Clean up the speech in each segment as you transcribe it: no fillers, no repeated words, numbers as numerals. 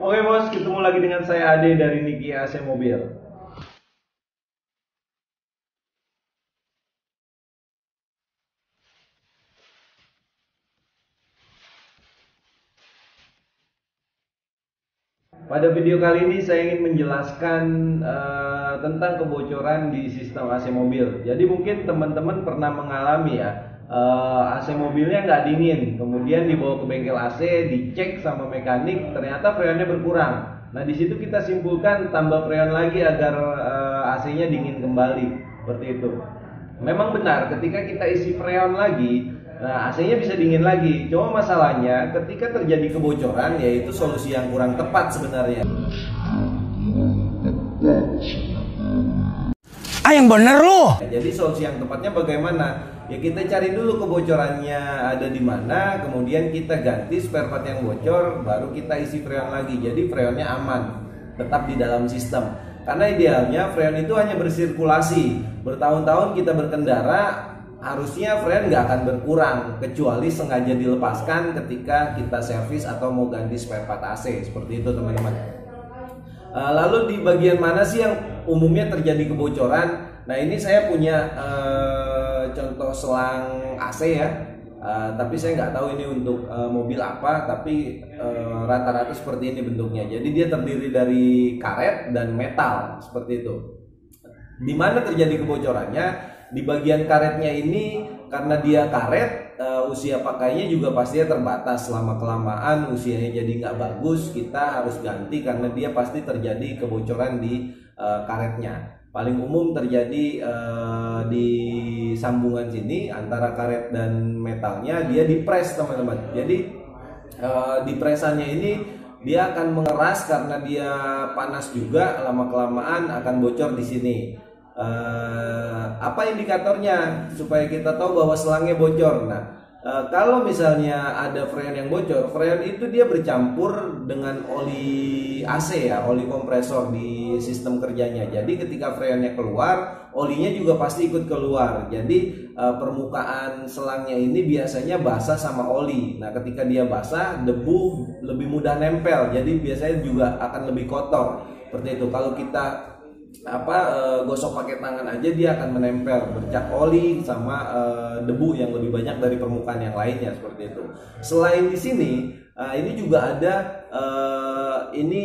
Oke bos, ketemu lagi dengan saya Ade dari Niki AC Mobil. Pada video kali ini saya ingin menjelaskan tentang kebocoran di sistem AC mobil. Jadi mungkin teman-teman pernah mengalami ya, AC mobilnya nggak dingin, kemudian dibawa ke bengkel AC, dicek sama mekanik, ternyata freonnya berkurang. Nah di situ kita simpulkan tambah freon lagi agar AC-nya dingin kembali, seperti itu. Memang benar ketika kita isi freon lagi, nah AC-nya bisa dingin lagi. Cuma masalahnya ketika terjadi kebocoran, yaitu solusi yang kurang tepat sebenarnya. Ah, yang bener lu. Jadi solusi yang tepatnya bagaimana? Ya kita cari dulu kebocorannya ada di mana, kemudian kita ganti spare part yang bocor, baru kita isi freon lagi. Jadi freonnya aman, tetap di dalam sistem. Karena idealnya freon itu hanya bersirkulasi. Bertahun-tahun kita berkendara, harusnya freon nggak akan berkurang kecuali sengaja dilepaskan ketika kita servis atau mau ganti spare part AC. Seperti itu teman-teman. Lalu di bagian mana sih yang umumnya terjadi kebocoran? Nah ini saya punya contoh selang AC ya, tapi saya nggak tahu ini untuk mobil apa, tapi rata-rata seperti ini bentuknya. Jadi dia terdiri dari karet dan metal seperti itu. Di mana terjadi kebocorannya? Di bagian karetnya ini, karena dia karet, usia pakainya juga pastinya terbatas. Lama kelamaan usianya jadi nggak bagus, kita harus ganti karena dia pasti terjadi kebocoran di karetnya. Paling umum terjadi di sambungan sini antara karet dan metalnya, dia dipres teman-teman. Jadi di presannya ini dia akan mengeras karena dia panas juga, lama kelamaan akan bocor di sini. Apa indikatornya supaya kita tahu bahwa selangnya bocor? Nah, kalau misalnya ada freon yang bocor, freon itu dia bercampur dengan oli AC ya, oli kompresor di sistem kerjanya. Jadi ketika freonnya keluar, olinya juga pasti ikut keluar. Jadi permukaan selangnya ini biasanya basah sama oli. Nah, ketika dia basah, debu lebih mudah nempel. Jadi biasanya juga akan lebih kotor. Seperti itu. Kalau kita gosok pakai tangan aja, dia akan menempel bercak oli sama debu yang lebih banyak dari permukaan yang lainnya, seperti itu. Selain di sini, ini juga ada ini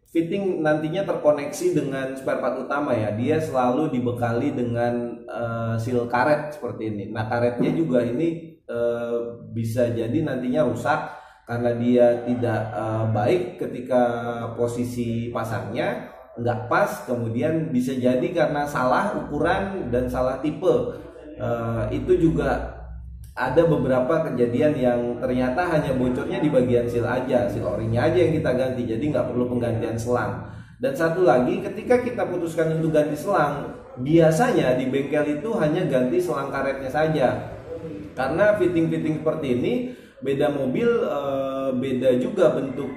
fitting nantinya terkoneksi dengan spare part utama ya. Dia selalu dibekali dengan seal karet seperti ini. Nah karetnya juga ini bisa jadi nantinya rusak karena dia tidak baik ketika posisi pasangnya nggak pas, kemudian bisa jadi karena salah ukuran dan salah tipe. Itu juga ada beberapa kejadian yang ternyata hanya bocornya di bagian seal aja, seal orinya aja yang kita ganti, jadi nggak perlu penggantian selang. Dan satu lagi, ketika kita putuskan untuk ganti selang, biasanya di bengkel itu hanya ganti selang karetnya saja, karena fitting-fitting seperti ini beda mobil, beda juga bentuk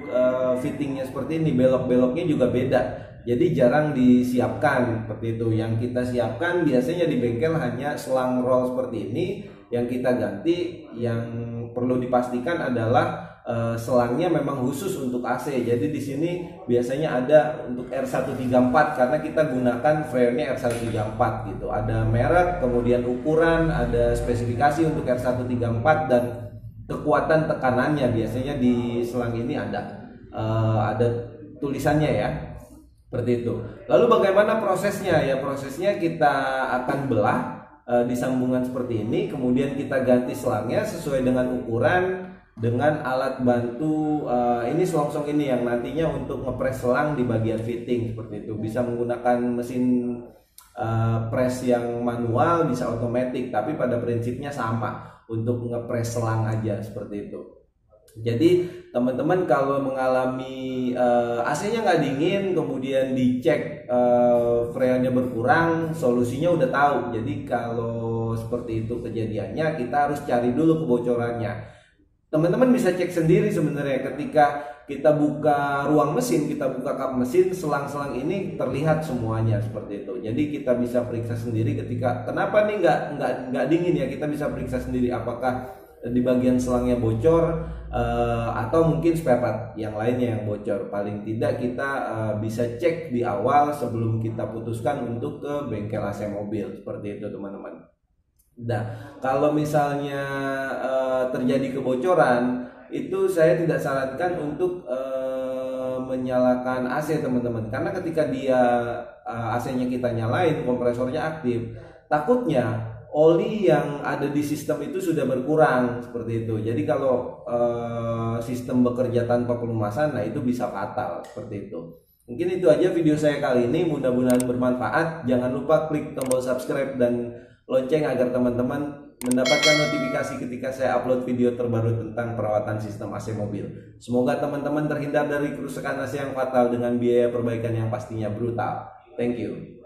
fittingnya seperti ini, belok-beloknya juga beda. Jadi jarang disiapkan seperti itu. Yang kita siapkan biasanya di bengkel hanya selang roll seperti ini yang kita ganti. Yang perlu dipastikan adalah selangnya memang khusus untuk AC. Jadi di sini biasanya ada untuk R134 karena kita gunakan freonnya R134 gitu. Ada merek, kemudian ukuran, ada spesifikasi untuk R134 dan kekuatan tekanannya. Biasanya di selang ini ada tulisannya ya. Seperti itu. Lalu bagaimana prosesnya? Ya prosesnya kita akan belah di sambungan seperti ini, kemudian kita ganti selangnya sesuai dengan ukuran dengan alat bantu ini selongsong ini yang nantinya untuk ngepres selang di bagian fitting seperti itu. Bisa menggunakan mesin press yang manual, bisa otomatis, tapi pada prinsipnya sama untuk ngepres selang aja seperti itu. Jadi teman-teman kalau mengalami AC-nya nggak dingin, kemudian dicek freonnya berkurang, solusinya udah tahu. Jadi kalau seperti itu kejadiannya, kita harus cari dulu kebocorannya. Teman-teman bisa cek sendiri sebenarnya ketika kita buka ruang mesin, kita buka kap mesin, selang-selang ini terlihat semuanya seperti itu. Jadi kita bisa periksa sendiri ketika kenapa nih nggak dingin ya, kita bisa periksa sendiri apakah di bagian selangnya bocor, atau mungkin spare part yang lainnya yang bocor. Paling tidak kita bisa cek di awal sebelum kita putuskan untuk ke bengkel AC mobil, seperti itu teman-teman. Nah, kalau misalnya terjadi kebocoran, itu saya tidak sarankan untuk menyalakan AC teman-teman, karena ketika dia AC-nya kita nyalain, kompresornya aktif, takutnya oli yang ada di sistem itu sudah berkurang, seperti itu. Jadi kalau sistem bekerja tanpa pelumasan, nah itu bisa fatal, seperti itu. Mungkin itu aja video saya kali ini, mudah-mudahan bermanfaat. Jangan lupa klik tombol subscribe dan lonceng agar teman-teman mendapatkan notifikasi ketika saya upload video terbaru tentang perawatan sistem AC mobil. Semoga teman-teman terhindar dari kerusakan AC yang fatal dengan biaya perbaikan yang pastinya brutal. Thank you.